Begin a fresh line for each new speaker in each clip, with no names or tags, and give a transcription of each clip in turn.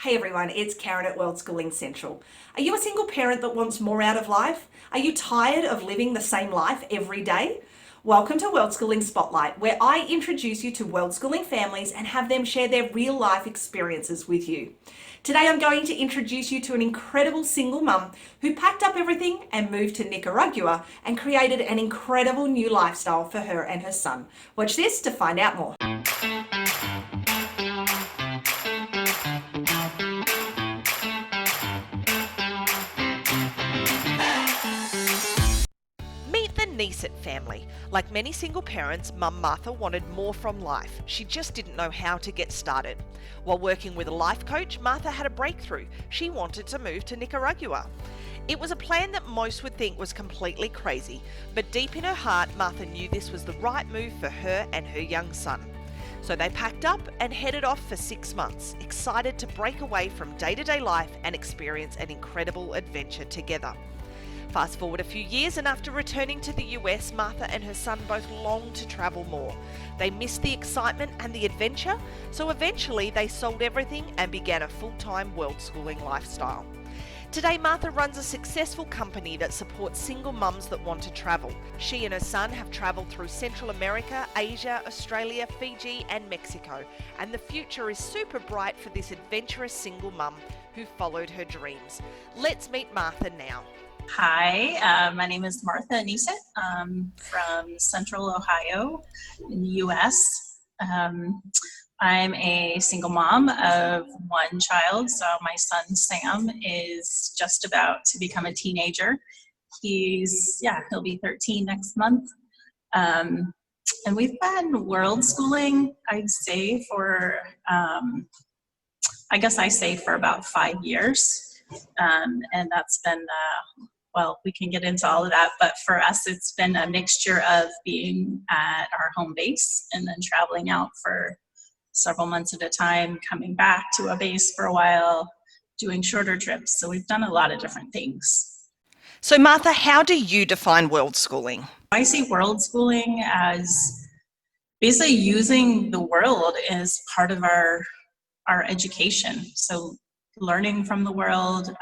Hey everyone, it's Karen at Worldschooling Central. Are you a single parent that wants more out of life? Are you tired of living the same life every day? Welcome to Worldschooling Spotlight, where I introduce you to worldschooling families and have them share their real life experiences with you. Today I'm going to introduce you to an incredible single mum who packed up everything and moved to Nicaragua and created an incredible new lifestyle for her and her son. Watch this to find out more.
Meet the Neesett family. Like many single parents, Mum Martha wanted more from life. She just didn't know how to get started. While working with a life coach, Martha had a breakthrough. She wanted to move to Nicaragua. It was a plan that most would think was completely crazy, but deep in her heart, Martha knew this was the right move for her and her young son. So they packed up and headed off for 6 months, excited to break away from day-to-day life and experience an incredible adventure together. Fast forward a few years, and after returning to the US, Martha and her son both longed to travel more. They missed the excitement and the adventure, so eventually they sold everything and began a full-time world schooling lifestyle. Today, Martha runs a successful company that supports single mums that want to travel. She and her son have travelled through Central America, Asia, Australia, Fiji and Mexico, and the future is super bright for this adventurous single mum who followed her dreams. Let's meet Martha now.
Hi, my name is Martha Nicaragua. From Central Ohio in the US. I'm a single mom of one child, so my son Sam is just about to become a teenager. He'll be 13 next month. And we've been world schooling, I'd say for about 5 years. And that's been, we can get into all of that, but for us, it's been a mixture of being at our home base and then traveling out for several months at a time, coming back to a base for a while, doing shorter trips. So we've done a lot of different things.
So Martha, how do you define world schooling?
I see world schooling as basically using the world as part of our education. So learning from the world,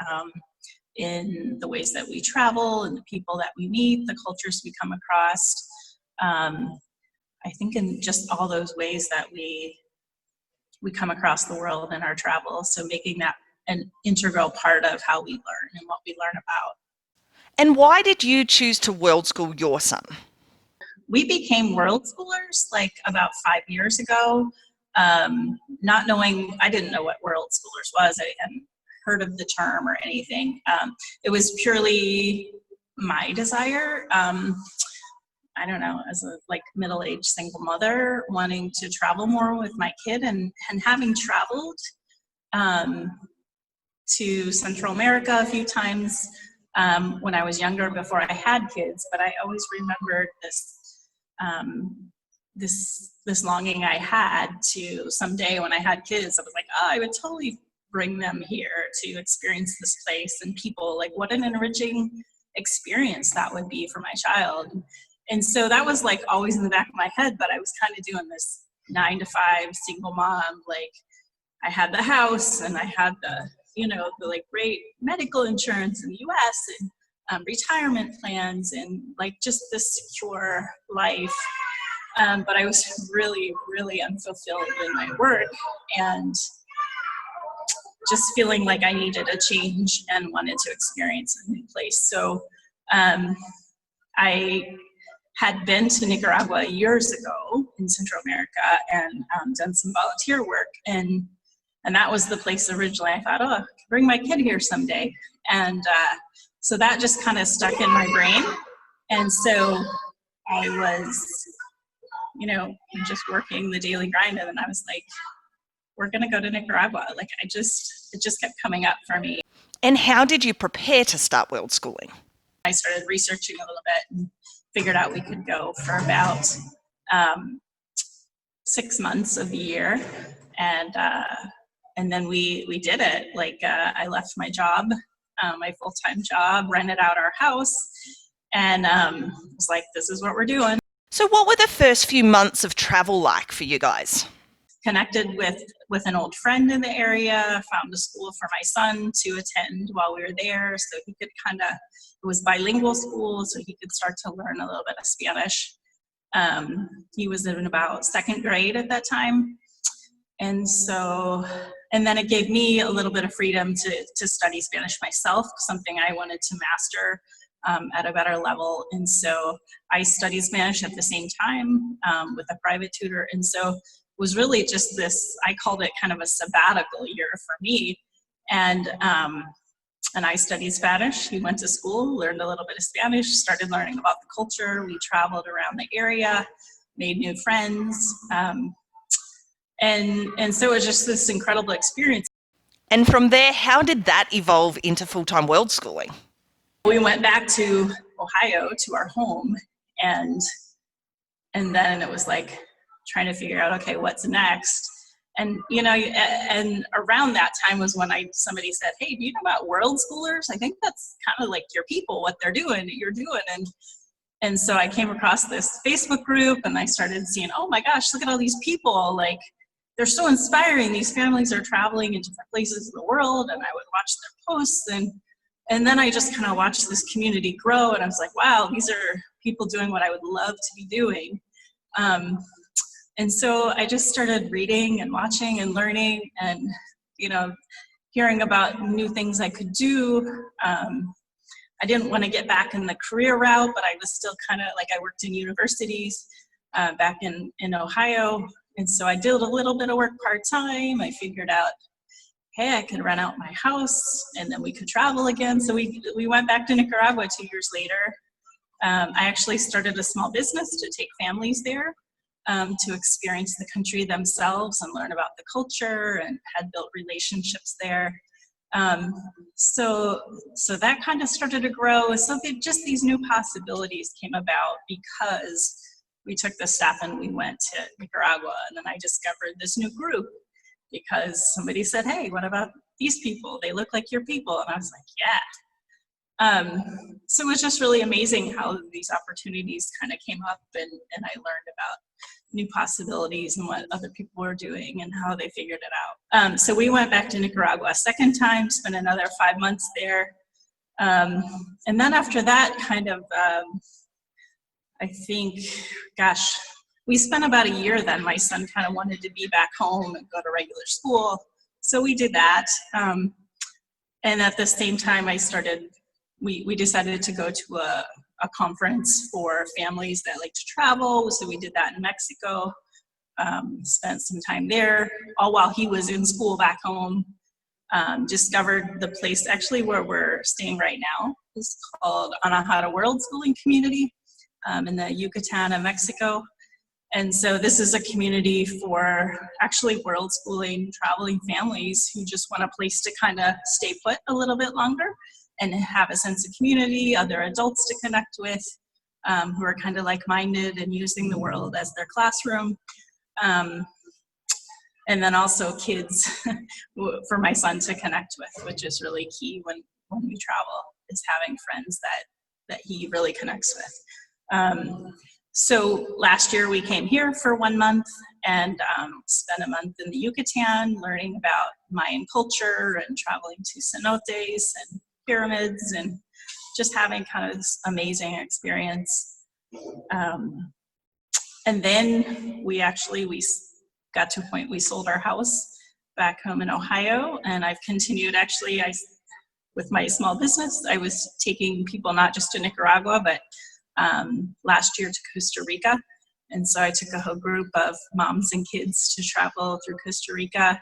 in the ways that we travel and the people that we meet, the cultures we come across. I think in just all those ways that we come across the world in our travel. So making that an integral part of how we learn and what we learn about.
And why did you choose to world school your son?
We became world schoolers like about 5 years ago. Not knowing, I didn't know what world schoolers was. I hadn't heard of the term or anything. It was purely my desire. I don't know, as a middle-aged single mother wanting to travel more with my kid and having traveled to Central America a few times when I was younger before I had kids, but I always remembered this longing I had to someday when I had kids, I was like, I would totally bring them here to experience this place and people. Like, what an enriching experience that would be for my child. And so that was always in the back of my head, but I was kind of doing this 9-to-5 single mom. I had the house and I had the great medical insurance in the US and retirement plans and just this secure life. But I was really, really unfulfilled in my work and just feeling like I needed a change and wanted to experience a new place. So I had been to Nicaragua years ago in Central America and done some volunteer work. And that was the place originally I thought, I could bring my kid here someday. And so that just kind of stuck in my brain. And so I was, just working the daily grind. And then I was like, we're going to go to Nicaragua. It just kept coming up for me.
And how did you prepare to start world schooling?
I started researching a little bit and figured out we could go for about 6 months of the year. And then we did it. I left my job, my full-time job, rented out our house, and was like, this is what we're doing.
So what were the first few months of travel like for you guys?
connected with an old friend in the area, found a school for my son to attend while we were there, so he could it was bilingual school, so he could start to learn a little bit of Spanish. He was in about second grade at that time. And then it gave me a little bit of freedom to study Spanish myself, something I wanted to master at a better level. And so I studied Spanish at the same time with a private tutor. And so it was really just this, I called it kind of a sabbatical year for me. And I studied Spanish. He went to school, learned a little bit of Spanish, started learning about the culture. We traveled around the area, made new friends. And so it was just this incredible experience.
And from there, how did that evolve into full-time world schooling?
We went back to Ohio, to our home, and then it was like trying to figure out, okay, what's next? And, and around that time was when somebody said, hey, do you know about world schoolers? I think that's kind of like your people, what they're doing, you're doing. And so I came across this Facebook group, and I started seeing, oh my gosh, look at all these people, like, they're so inspiring. These families are traveling in different places in the world, and I would watch their posts, and then I just kind of watched this community grow, and I was like, wow, these are people doing what I would love to be doing. And so I just started reading and watching and learning and, hearing about new things I could do. I didn't want to get back in the career route, but I was still kind of like, I worked in universities back in Ohio. And so I did a little bit of work part-time. I figured out, hey, I could rent out my house and then we could travel again. So we went back to Nicaragua 2 years later. I actually started a small business to take families there to experience the country themselves and learn about the culture, and had built relationships there. So that kind of started to grow. So just these new possibilities came about because we took the step and we went to Nicaragua, and then I discovered this new group because somebody said, hey, what about these people? They look like your people. And I was like, yeah. So it was just really amazing how these opportunities kind of came up, and I learned about new possibilities and what other people were doing and how they figured it out. So we went back to Nicaragua a second time, spent another 5 months there. And then after that, I think, gosh, we spent about a year then. My son kind of wanted to be back home and go to regular school. So we did that. And at the same time, we decided to go to a conference for families that like to travel. So we did that in Mexico, spent some time there, all while he was in school back home. Discovered the place actually where we're staying right now. It's called Anahata Worldschooling Community in the Yucatan of Mexico. And so this is a community for actually world schooling, traveling families who just want a place to kind of stay put a little bit longer and have a sense of community, other adults to connect with, who are kind of like-minded and using the world as their classroom. And then also kids for my son to connect with, which is really key when we travel, is having friends that he really connects with. So last year we came here for 1 month and spent a month in the Yucatan learning about Mayan culture and traveling to cenotes and pyramids and just having kind of this amazing experience. And then we got to a point we sold our house back home in Ohio, and I've continued with my small business. I was taking people not just to Nicaragua, but last year to Costa Rica. And so I took a whole group of moms and kids to travel through Costa Rica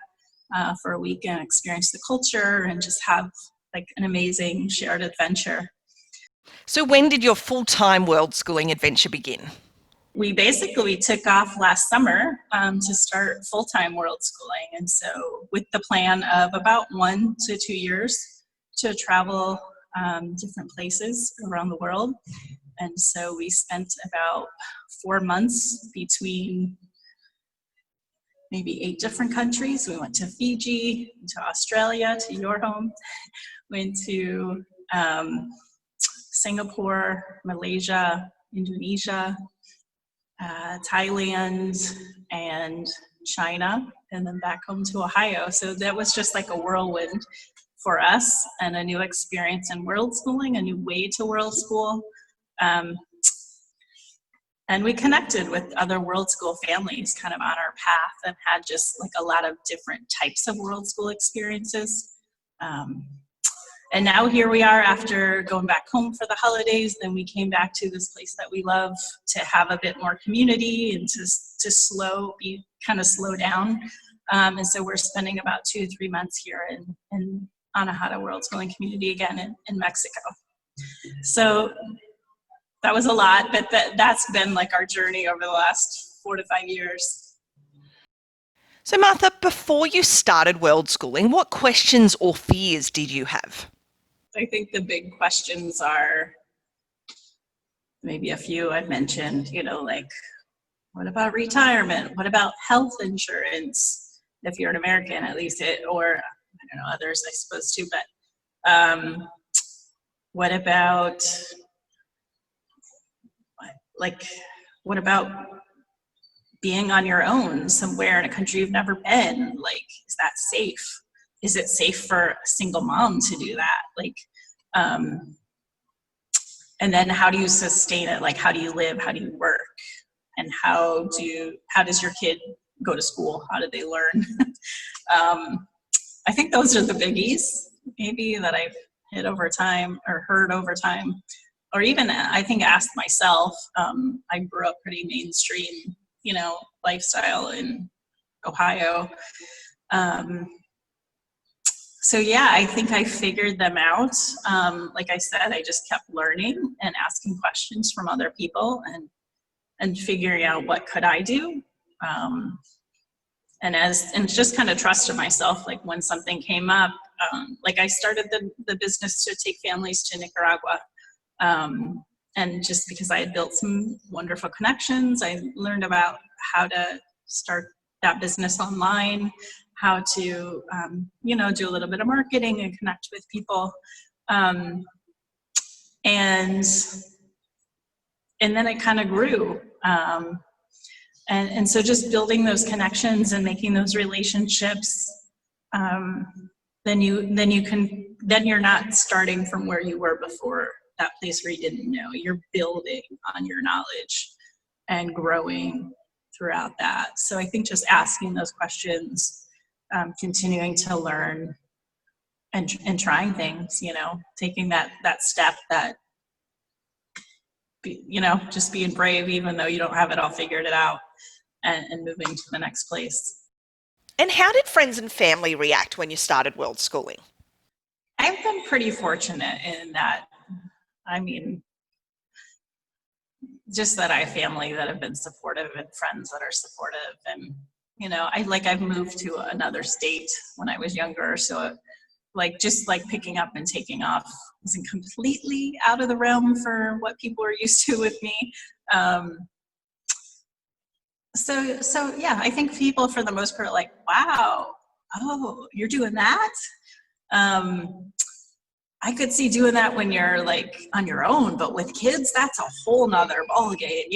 for a week and experience the culture and just have like an amazing shared adventure.
So when did your full-time world schooling adventure begin?
We basically took off last summer to start full-time world schooling. And so with the plan of about 1 to 2 years to travel different places around the world. And so we spent about 4 months between maybe 8 different countries. We went to Fiji, to Australia, to your home, went to Singapore, Malaysia, Indonesia, Thailand, and China. and then back home to Ohio. So that was just like a whirlwind for us, and a new experience in world schooling, a new way to world school. And we connected with other world school families kind of on our path, and had just like a lot of different types of world school experiences. And now here we are after going back home for the holidays. Then we came back to this place that we love to have a bit more community and to slow down. And so we're spending about 2 to 3 months here in Anahata World Schooling Community again in Mexico. So that was a lot, but that's been like our journey over the last 4 to 5 years.
So Martha, before you started world schooling, what questions or fears did you have?
I think the big questions are maybe a few I've mentioned, like, what about retirement? What about health insurance? If you're an American, at least or I don't know, others, I suppose too, but what about, what about being on your own somewhere in a country you've never been? Like, is that safe? Is it safe for a single mom to do that? And then how do you sustain it? Like, how do you live? How do you work? And how does your kid go to school? How do they learn? I think those are the biggies, maybe, that I've hit over time or heard over time, or even I think asked myself. I grew up pretty mainstream, lifestyle in Ohio. So yeah, I think I figured them out. Like I said, I just kept learning and asking questions from other people and figuring out what could I do. And just kind of trusted myself. Like when something came up, like I started the business to take families to Nicaragua. And just because I had built some wonderful connections, I learned about how to start that business online, how to, do a little bit of marketing and connect with people. And then it kind of grew. And so just building those connections and making those relationships, then you're not starting from where you were before, that place where you didn't know. You're building on your knowledge and growing throughout that. So I think just asking those questions, continuing to learn and trying things, taking that step, just being brave, even though you don't have it all figured out, and moving to the next place.
And how did friends and family react when you started world schooling?
I've been pretty fortunate in that, just that I have family that have been supportive and friends that are supportive. And, I've moved to another state when I was younger. So picking up and taking off wasn't completely out of the realm for what people are used to with me. So yeah, I think people for the most part are like, wow, oh, you're doing that? I could see doing that when you're like on your own, but with kids, that's a whole nother ballgame,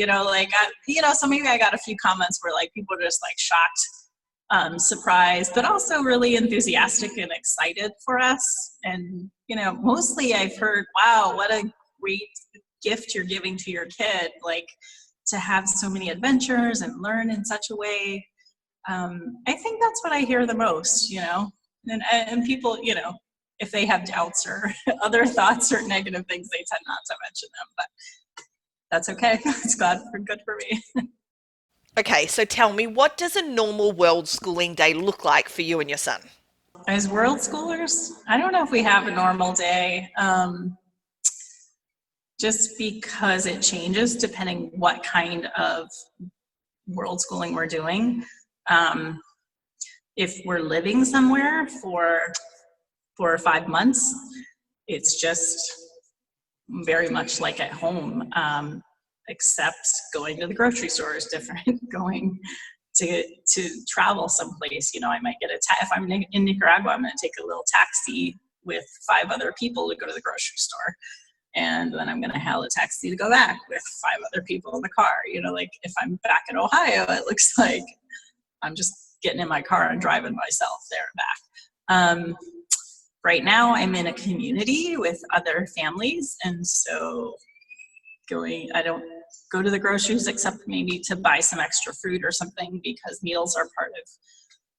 so maybe I got a few comments where like people are just like shocked, surprised, but also really enthusiastic and excited for us. And, mostly I've heard, wow, what a great gift you're giving to your kid, like to have so many adventures and learn in such a way. I think that's what I hear the most, and people, if they have doubts or other thoughts or negative things, they tend not to mention them, but that's okay. It's good for me.
Okay, so tell me, what does a normal world schooling day look like for you and your son?
As world schoolers, I don't know if we have a normal day, just because it changes depending what kind of world schooling we're doing. If we're living somewhere for 4 or 5 months, it's just very much like at home, except going to the grocery store is different. Going to travel someplace, I might get if I'm in Nicaragua, I'm going to take a little taxi with 5 other people to go to the grocery store, and then I'm going to hail a taxi to go back with 5 other people in the car. If I'm back in Ohio, it looks like I'm just getting in my car and driving myself there and back. Right now I'm in a community with other families, and so I don't go to the groceries except maybe to buy some extra fruit or something, because meals are part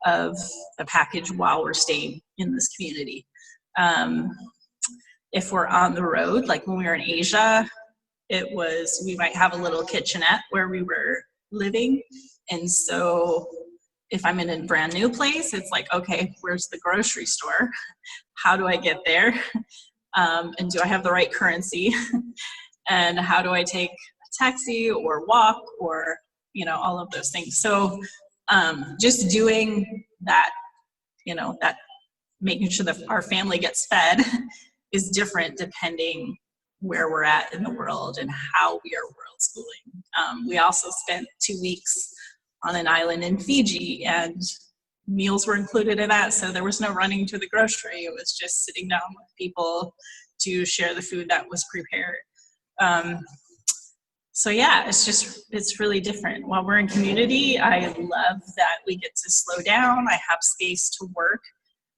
of the package while we're staying in this community. If we're on the road, like when we were in Asia, we might have a little kitchenette where we were living. And so if I'm in a brand new place, it's like, okay, where's the grocery store? How do I get there? And do I have the right currency? And how do I take a taxi or walk, or, all of those things. So just doing that, that making sure that our family gets fed is different depending where we're at in the world and how we are world schooling. We also spent 2 weeks on an island in Fiji, and meals were included in that, so there was no running to the grocery. It was just sitting down with people to share the food that was prepared. So yeah, it's really different. While we're in community, I love that we get to slow down. I have space to work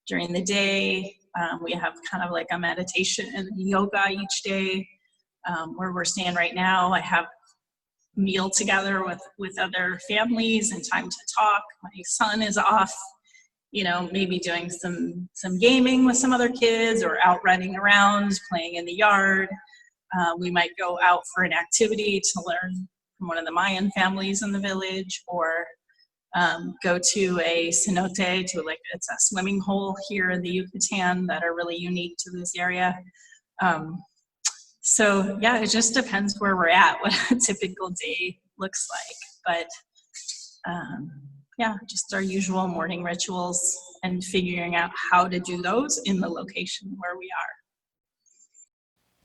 during the day. We have kind of like a meditation and yoga each day. Where we're staying right now, I have meal together with other families and time to talk. My son is off, maybe doing some gaming with some other kids, or out running around, playing in the yard. We might go out for an activity to learn from one of the Mayan families in the village, or go to a cenote, it's a swimming hole here in the Yucatan that are really unique to this area. So yeah, it just depends where we're at, what a typical day looks like. But yeah, just our usual morning rituals and figuring out how to do those in the location where we are.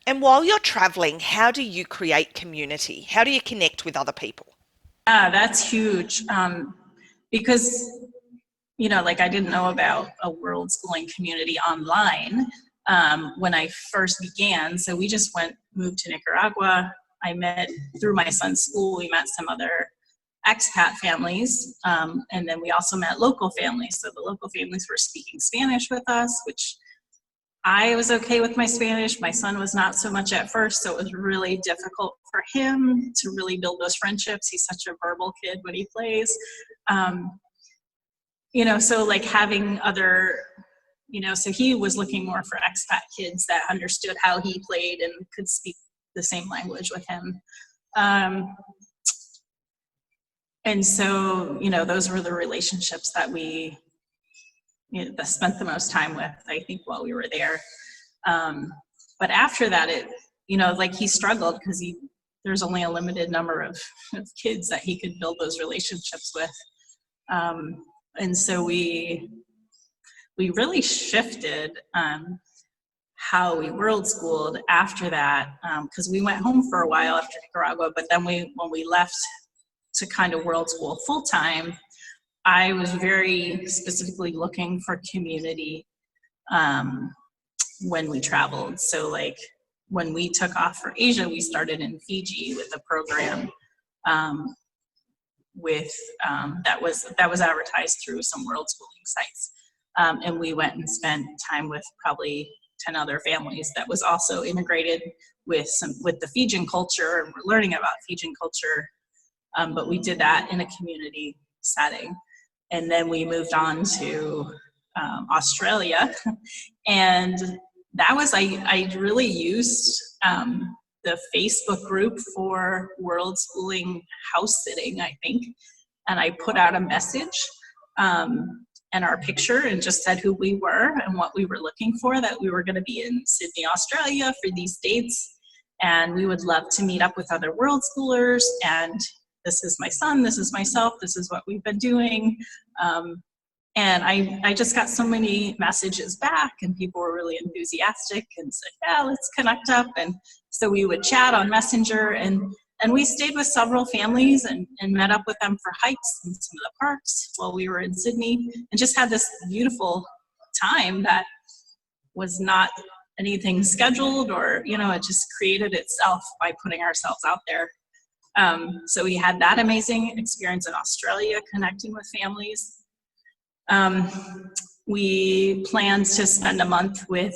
And while you're traveling, how do you create community? How do you connect with other people?
That's huge. Because, I didn't know about a world schooling community online when I first began. So we just moved to Nicaragua. Through my son's school, we met some other expat families. And then we also met local families. So the local families were speaking Spanish with us, which I was okay with my Spanish. My son was not so much at first, so it was really difficult for him to really build those friendships. He's such a verbal kid when he plays. So like having other, so he was looking more for expat kids that understood how he played and could speak the same language with him. And so, those were the relationships that we that spent the most time with, I think, while we were there. But after that, he struggled because there's only a limited number of kids that he could build those relationships with. And so we really shifted how we world schooled after that, because we went home for a while after Nicaragua, but then when we left to kind of world school full time, I was very specifically looking for community when we traveled. So like when we took off for Asia, we started in Fiji with a program that was advertised through some world schooling sites. And we went and spent time with probably 10 other families that was also integrated with the Fijian culture, and we're learning about Fijian culture. But we did that in a community setting. And then we moved on to Australia. And that was, I really used the Facebook group for world schooling house sitting, I think. And I put out a message and our picture and just said who we were and what we were looking for, that we were going to be in Sydney, Australia for these dates. And we would love to meet up with other world schoolers. And this is my son, this is myself, this is what we've been doing. And I just got so many messages back, and people were really enthusiastic and said, yeah, let's connect up. And so we would chat on Messenger, and we stayed with several families and met up with them for hikes in some of the parks while we were in Sydney, and just had this beautiful time that was not anything scheduled, or, it just created itself by putting ourselves out there. So we had that amazing experience in Australia, connecting with families. We planned to spend a month with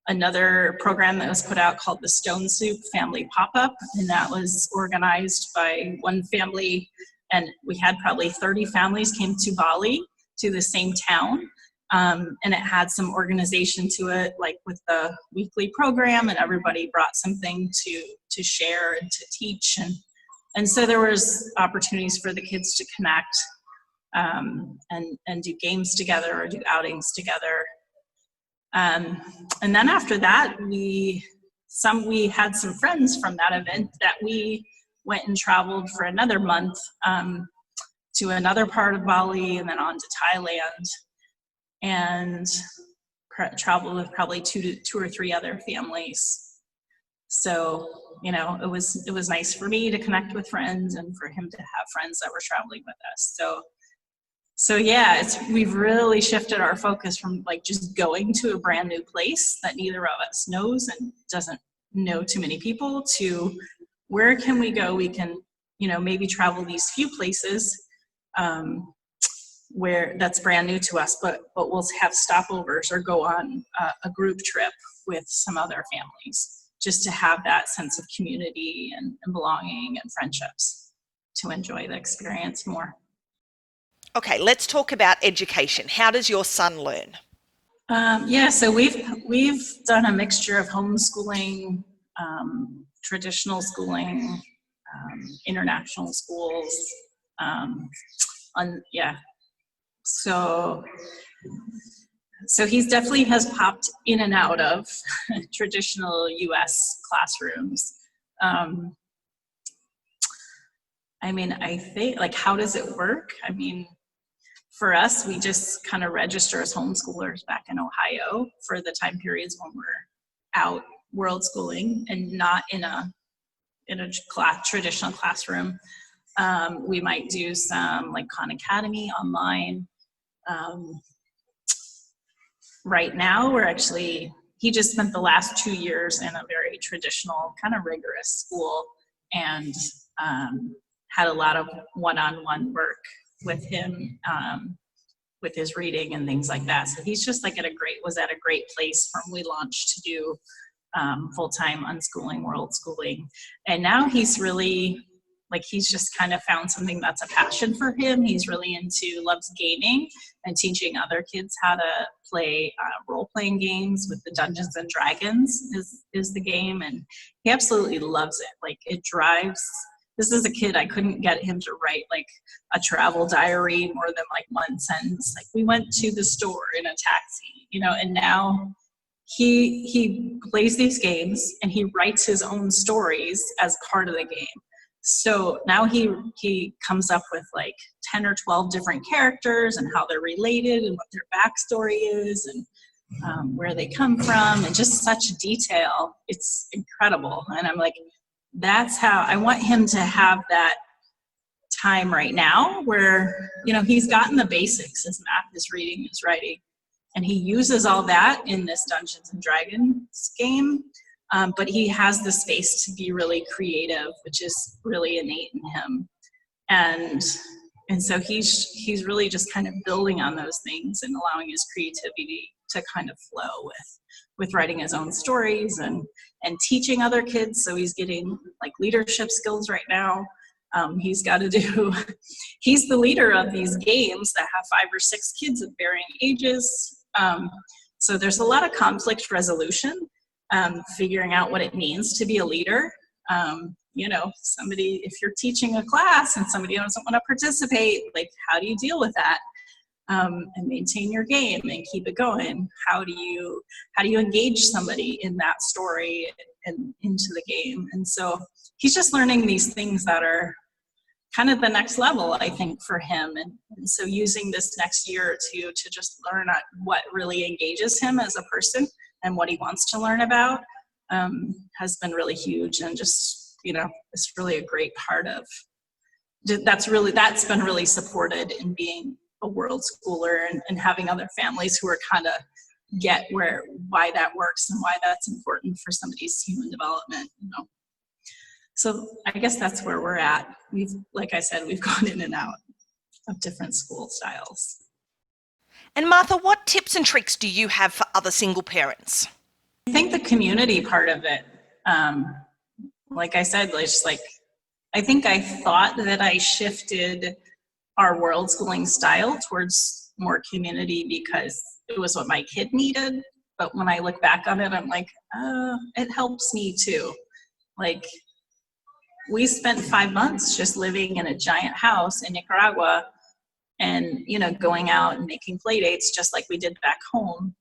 another program that was put out called the Stone Soup Family Pop-Up, and that was organized by one family, and we had probably 30 families came to Bali, to the same town, and it had some organization to it, like with the weekly program, and everybody brought something to share and to teach, and so there was opportunities for the kids to connect and do games together or do outings together. And then after that, we had some friends from that event that we went and traveled for another month to another part of Bali and then on to Thailand, and traveled with probably two or three other families. So, you know, it was nice for me to connect with friends and for him to have friends that were traveling with us. So yeah, we've really shifted our focus from like just going to a brand new place that neither of us knows and doesn't know too many people, to where can we go? We can, you know, maybe travel these few places where that's brand new to us, but we'll have stopovers or go on a group trip with some other families, just to have that sense of community and belonging and friendships to enjoy the experience more.
Okay, let's talk about education. How does your son learn?
Yeah, so we've done a mixture of homeschooling, traditional schooling, international schools. So he's definitely has popped in and out of traditional U.S. classrooms. I mean, I think, like, how does it work? I mean, for us, we just kind of register as homeschoolers back in Ohio for the time periods when we're out world schooling and not in a traditional classroom. We might do some like Khan Academy online. Right now, he just spent the last 2 years in a very traditional, kind of rigorous school, and had a lot of one-on-one work with him, with his reading and things like that. So he's just like was at a great place from we launched to do full-time unschooling, world schooling. And now he's really, like, he's just kind of found something that's a passion for him. He's really loves gaming and teaching other kids how to play role-playing games with the Dungeons and Dragons is the game. And he absolutely loves it. Like, this is a kid, I couldn't get him to write like a travel diary more than like one sentence. Like, we went to the store in a taxi, you know, and now he plays these games and he writes his own stories as part of the game. So now he comes up with like 10 or 12 different characters and how they're related and what their backstory is and where they come from, and just such detail. It's incredible. And I'm like, that's how I want him to have that time right now where, you know, he's gotten the basics, his math, his reading, his writing, and he uses all that in this Dungeons and Dragons game. But he has the space to be really creative, which is really innate in him. And so he's really just kind of building on those things and allowing his creativity to kind of flow with writing his own stories and teaching other kids. So he's getting like leadership skills right now. He's the leader of these games that have 5 or 6 kids of varying ages. So there's a lot of conflict resolution, figuring out what it means to be a leader. You know, if you're teaching a class and somebody doesn't want to participate, like, how do you deal with that? And maintain your game and keep it going. How do you engage somebody in that story and into the game? And so he's just learning these things that are kind of the next level, I think, for him. And so using this next year or two to just learn what really engages him as a person and what he wants to learn about has been really huge. And just, you know, it's really a great part of that's been really supported in being a world schooler and having other families who are kind of get why that works and why that's important for somebody's human development, you know. So I guess that's where we're at. Like I said, we've gone in and out. different school styles.
And Martha, what tips and tricks do you have for other single parents?
I think the community part of it, like I said, just like, I think I thought that I shifted our world schooling style towards more community because it was what my kid needed. But when I look back on it, I'm like, it helps me too. Like, we spent 5 months just living in a giant house in Nicaragua and, you know, going out and making play dates just like we did back home.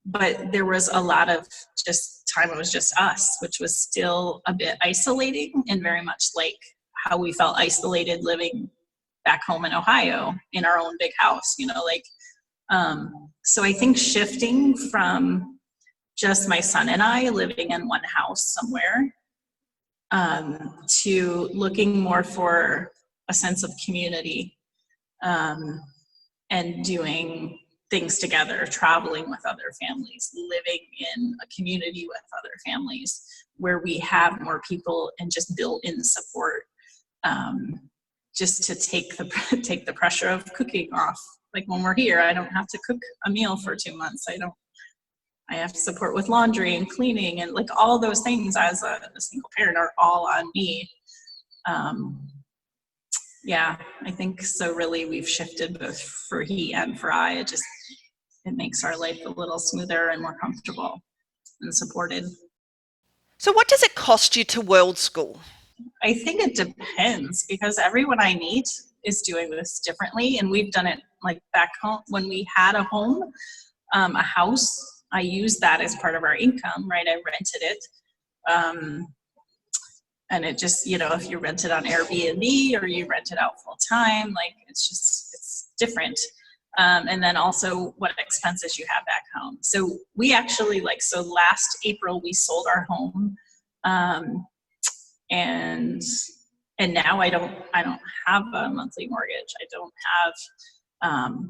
But there was a lot of just time it was just us, which was still a bit isolating and very much like how we felt isolated living back home in Ohio in our own big house, you know, like, so I think shifting from just my son and I living in one house somewhere, to looking more for a sense of community, and doing things together, traveling with other families, living in a community with other families where we have more people and just built-in support, just to take the pressure of cooking off. Like when we're here, I don't have to cook a meal for 2 months. I have to support with laundry and cleaning and like all those things as a single parent are all on me. Yeah, I think so. Really, we've shifted both for he and for I. It makes our life a little smoother and more comfortable and supported.
So what does it cost you to world school?
I think it depends because everyone I meet is doing this differently. And we've done it like back home when we had a home, a house. I used that as part of our income, right? I rented it. And it just, you know, if you rent it on Airbnb or you rent it out full time, like it's different. And then also what expenses you have back home. So we actually so last April we sold our home. And now I don't have a monthly mortgage. I don't have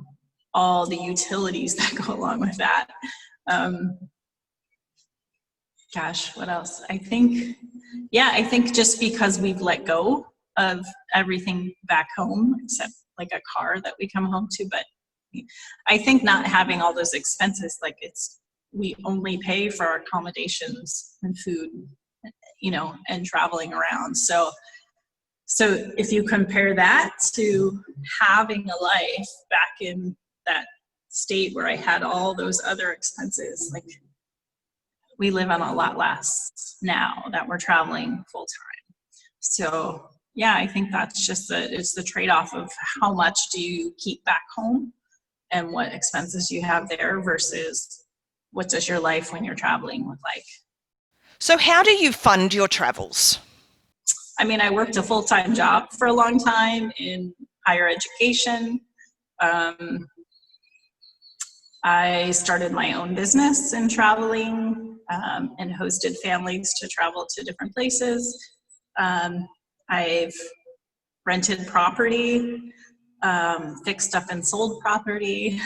all the utilities that go along with that. Gosh, what else? I think just because we've let go of everything back home, except like a car that we come home to, but I think not having all those expenses, like we only pay for our accommodations and food, you know, and traveling around. So if you compare that to having a life back in that state where I had all those other expenses, like we live on a lot less now that we're traveling full time. So yeah, I think that's just it's the trade-off of how much do you keep back home and what expenses you have there versus what does your life when you're traveling look like.
So how do you fund your travels?
I mean, I worked a full-time job for a long time in higher education. I started my own business in traveling and hosted families to travel to different places. I've rented property, fixed up and sold property,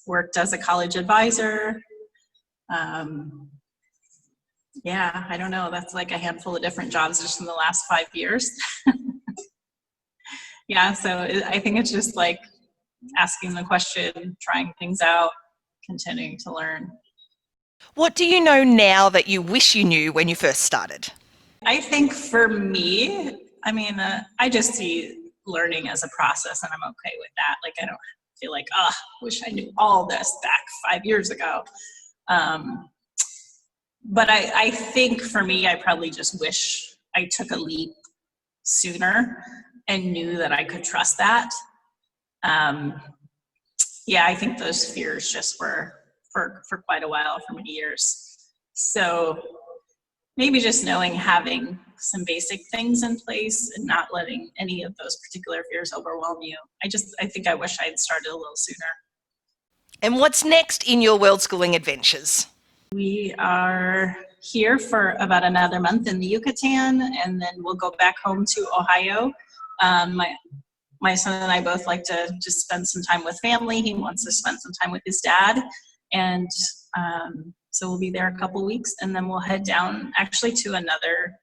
worked as a college advisor. Yeah, I don't know. That's like a handful of different jobs just in the last 5 years. Yeah, so I think it's just like asking the question, trying things out, continuing to learn.
What do you know now that you wish you knew when you first started?
I think for me, I mean, I just see learning as a process and I'm okay with that. Like, I don't feel like, wish I knew all this back 5 years ago. But I think for me, I probably just wish I took a leap sooner and knew that I could trust that. Yeah, I think those fears just were for quite a while, for many years. So maybe just knowing, having some basic things in place and not letting any of those particular fears overwhelm you. I think I wish I had started a little sooner.
And what's next in your world schooling adventures?
We are here for about another month in the Yucatan, and then we'll go back home to Ohio. My son and I both like to just spend some time with family. He wants to spend some time with his dad. And so we'll be there a couple weeks, and then we'll head down actually to another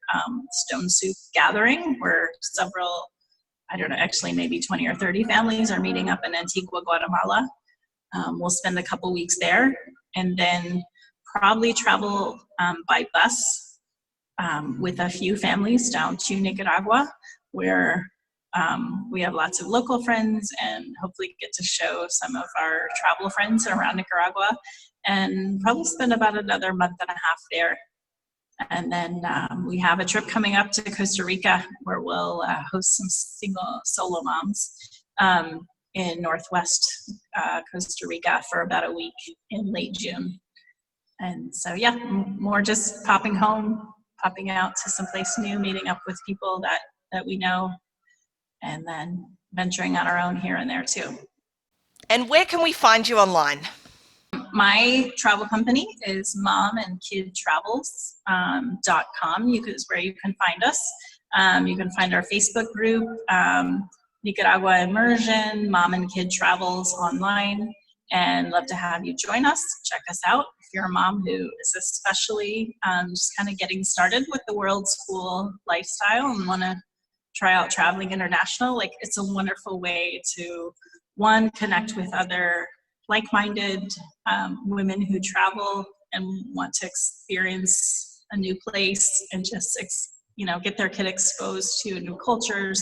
Stone Soup gathering where several I don't know, actually maybe 20 or 30 families are meeting up in Antigua, Guatemala. We'll spend a couple weeks there and then probably travel by bus with a few families down to Nicaragua, where we have lots of local friends and hopefully get to show some of our travel friends around Nicaragua, and probably spend about another month and a half there. And then we have a trip coming up to Costa Rica where we'll host some solo moms in Northwest Costa Rica for about a week in late June. And so, yeah, more just popping home, popping out to someplace new, meeting up with people that we know, and then venturing on our own here and there too.
And where can we find you online?
My travel company is momandkidtravels.com. Is where you can find us. You can find our Facebook group, Nicaragua Immersion, Mom and Kid Travels online, and love to have you join us. Check us out. If you're a mom who is especially just kind of getting started with the Worldschool lifestyle and want to try out traveling international, like, it's a wonderful way to, one, connect with other like-minded women who travel and want to experience a new place and just get their kid exposed to new cultures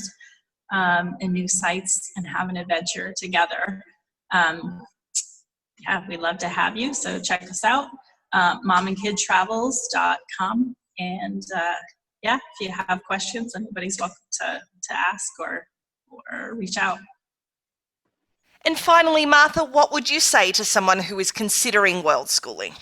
and new sites and have an adventure together. Yeah, we'd love to have you, so check us out, momandkidtravels.com. And yeah, if you have questions, anybody's welcome to ask or reach out.
And finally, Martha, what would you say to someone who is considering world schooling?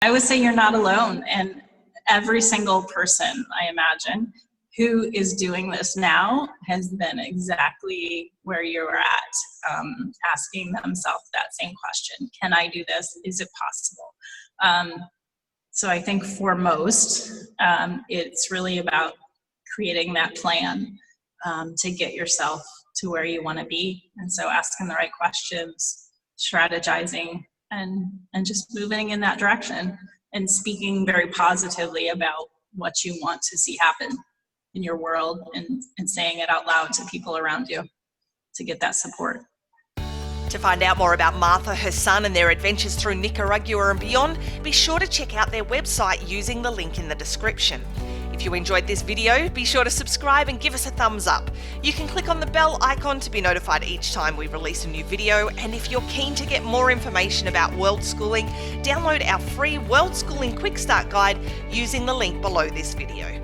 I would say you're not alone, and every single person, I imagine, who is doing this now has been exactly where you were at, asking themselves that same question. Can I do this? Is it possible? So I think for most, it's really about creating that plan to get yourself to where you want to be. And so asking the right questions, strategizing, and just moving in that direction, and speaking very positively about what you want to see happen in your world, and saying it out loud to people around you to get that support.
To find out more about Martha, her son, and their adventures through Nicaragua and beyond, be sure to check out their website using the link in the description. If you enjoyed this video, be sure to subscribe and give us a thumbs up. You can click on the bell icon to be notified each time we release a new video, and if you're keen to get more information about world schooling, download our free World Schooling Quick Start Guide using the link below this video.